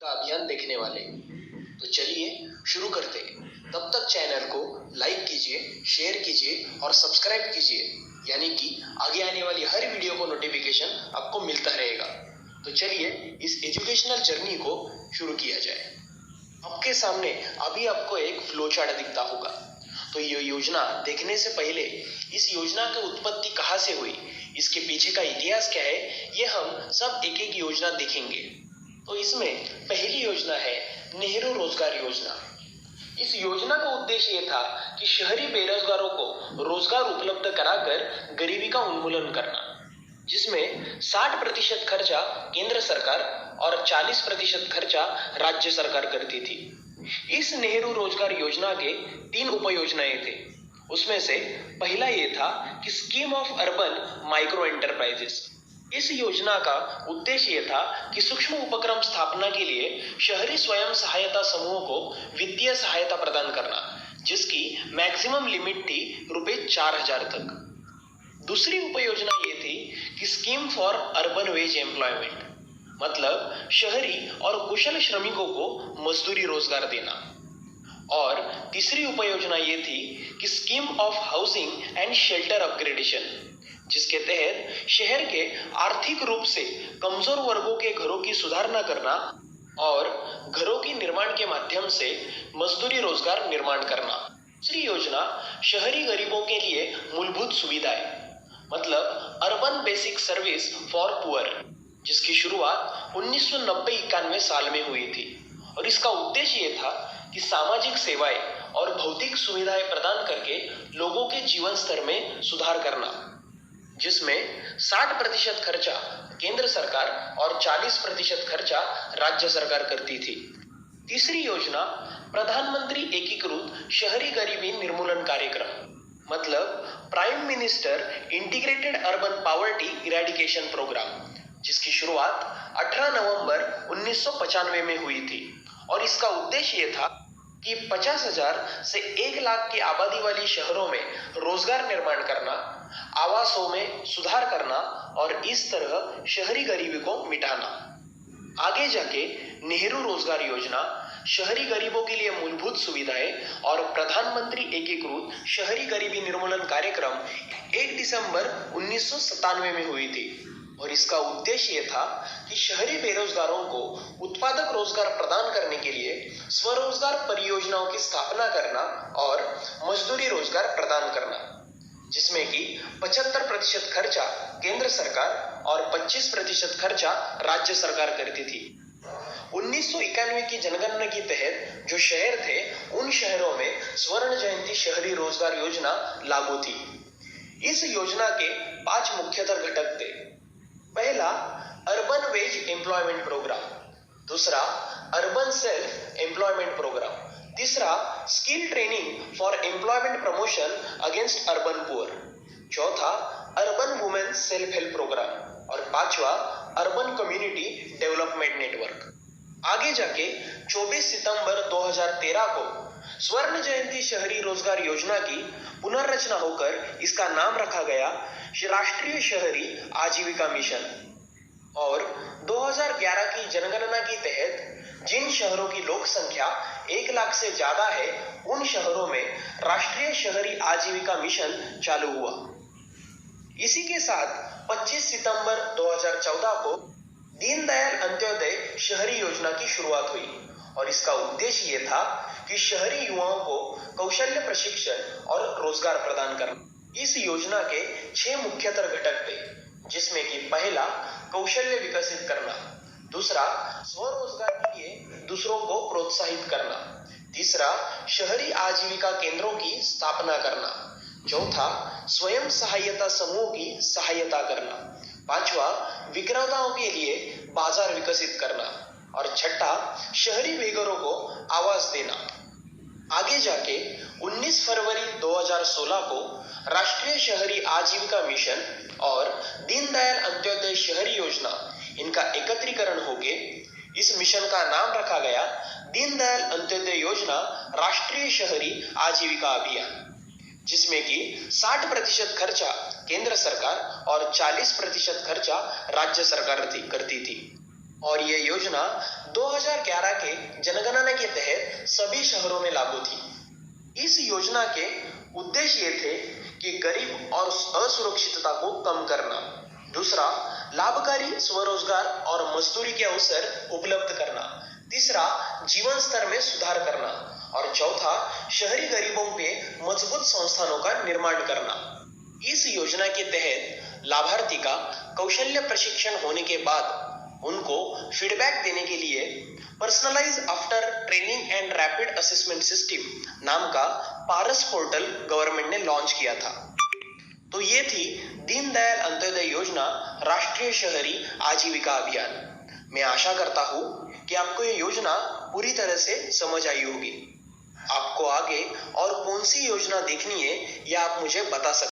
का अभियान देखने वाले। तो चलिए शुरू करते हैं। तब तक चैनल को लाइक कीजिए, शेयर कीजिए और सब्सक्राइब कीजिए, यानी कि आगे आने वाली हर वीडियो को नोटिफिकेशन आपको मिलता रहेगा। तो चलिए इस एजुकेशनल जर्नी को शुरू किया जाए। आपके सामने अभी आपको एक फ्लो चार्ट दिखता होगा। तो ये योजना देखने से पहले इस योजना की उत्पत्ति कहाँ से हुई, इसके पीछे का इतिहास क्या है, ये हम सब एक एक योजना देखेंगे। तो इसमें पहली योजना है नेहरू रोजगार योजना। इस योजना का उद्देश्य ये था कि शहरी बेरोजगारों को रोजगार उपलब्ध कराकर गरीबी का उन्मूलन करना, जिसमें 60% खर्चा केंद्र सरकार और 40% खर्चा राज्य सरकार करती थी। इस नेहरू रोजगार योजना के 3 उपयोजनाएं थे। उसमें से पहला ये था कि scheme of urban micro enterprises. इस योजना का उद्देश्य ये था कि सूक्ष्म उपक्रम स्थापना के लिए शहरी स्वयं सहायता समूह को वित्तीय सहायता प्रदान करना, जिसकी मैक्सिमम लिमिट थी ₹4000 तक। दूसरी उपयोजना ये थी कि scheme for urban wage employment, मतलब शहरी और कुशल श्रमिकों को मजदूरी रोजगार देना। और तीसरी उपयोजना ये थी कि scheme of housing and shelter upgradation, जिसके तहत शहर के आर्थिक रूप से कमजोर वर्गों के घरों की सुधारना करना और घरों की निर्माण के माध्यम से मजदूरी रोजगार निर्माण करना। दूसरी योजना शहरी गरीबों के लिए मूलभूत सुविधाएं, मतलब urban basic service for poor, जिसकी शुरुआत 1990-91 साल में हुई थी। और इसका उद्देश्य ये था कि सामाजिक सेवाएं और भौतिक सुविधाएं प्रदान करके लोगों के जीवन स्तर में सुधार करना, जिसमें 60% खर्चा केंद्र सरकार और 40% खर्चा राज्य सरकार करती थी। तीसरी योजना प्रधानमंत्री एकीकृत शहरी गरीबी निर्मूलन कार्यक्रम, मतलब prime minister integrated urban poverty eradication program, जिसकी शुरुआत 18 नवंबर 1995 में हुई थी। और इसका उद्देश्य ये था कि 50,000 से 1 लाख की आबादी वाली शहरों में रोजगार निर्माण करना, आवासों में सुधार करना और इस तरह शहरी गरीबी को मिटाना। आगे जाके नेहरू रोजगार योजना शहरी गरीबों के लिए मूलभूत सुविधाएं और प्रधानमंत्री एकीकृत शहरी गरीबी निर्मूलन कार्यक्रम 1 दिसंबर 1997 में हुई थी। और इसका उद्देश्य यह था कि शहरी बेरोजगारों को उत्पादक रोजगार प्रदान करने के लिए स्वरोजगार परियोजनाओं की स्थापना करना और मजदूरी रोजगार प्रदान करना, जिसमें कि 75% खर्चा केंद्र सरकार और 25% खर्चा राज्य सरकार करती थी। 1991 की जनगणना के तहत जो शहर थे, उन शहरों में स्वर्ण जयंती शहरी रोजगार योजना लागू थी। इस योजना के 5 मुख्यतर घटक थे। पहला अर्बन वेज एम्प्लॉयमेंट प्रोग्राम, दूसरा अर्बन सेल्फ एम्प्लॉयमेंट प्रोग्राम, तीसरा skill training for employment promotion against urban poor, चौथा urban women self help program और पांचवा अर्बन कम्युनिटी डेवलपमेंट नेटवर्क। आगे जाके 24 सितंबर 2013 को स्वर्ण जयंती शहरी रोजगार योजना की पुनर्रचना होकर इसका नाम रखा गया राष्ट्रीय शहरी आजीविका मिशन। और 2011 की जनगणना के तहत जिन शहरों की लोक संख्या 1 लाख से ज्यादा है, उन शहरों में राष्ट्रीय शहरी आजीविका मिशन चालू हुआ। इसी के साथ 25 सितंबर 2014 को दीनदयाल अंत्योदय शहरी योजना की शुरुआत हुई। और इसका उद्देश्य ये था कि शहरी युवाओं को कौशल्य प्रशिक्षण और रोजगार प्रदान करना। इस योजना के 6 मुख्यतर घटक थे, जिसमें कि पहला कौशल्य विकसित करना, दूसरा स्वरोजगार के लिए दूसरों को प्रोत्साहित करना, तीसरा शहरी आजीविका केंद्रों की स्थापना करना, चौथा स्वयं सहायता समूह की सहायता करना, पांचवा विक्रेताओं के लिए बाजार विकसित करना और छठा शहरी बेघरों को आवास देना। आगे जाके 19 फरवरी 2016 को राष्ट्रीय शहरी आजीविका मिशन और दीनदयाल अंत्योदय शहरी योजना, इनका एकत्रीकरण होके इस मिशन का नाम रखा गया दीनदयाल अंत्योदय योजना राष्ट्रीय शहरी आजीविका अभियान, जिसमें कि 60% खर्चा केंद्र सरकार और 40% खर्चा राज्य सरकार करती थी। और ये योजना 2011 के जनगणना के तहत सभी शहरों में लागू थी। इस योजना के उद्देश्य ये थे कि गरीब और असुरक्षितता को कम करना, दूसरा लाभकारी स्वरोजगार और मजदूरी के अवसर उपलब्ध करना, तीसरा जीवन स्तर में सुधार करना और चौथा शहरी गरीबों के मजबूत संस्थानों का निर्माण करना। इस योजना के तहत लाभार्थी का कौशल्य प्रशिक्षण होने के बाद उनको फीडबैक देने के लिए personalize after training and rapid assessment system नाम का पारस पोर्टल गवर्नमेंट ने लॉन्च किया था। तो ये थी दीनदयाल अंत्योदय योजना राष्ट्रीय शहरी आजीविका अभियान। मैं आशा करता हूँ कि आपको ये योजना पूरी तरह से समझ आई होगी। आपको आगे और कौन सी योजना देखनी है यह आप मुझे बता सकते हैं।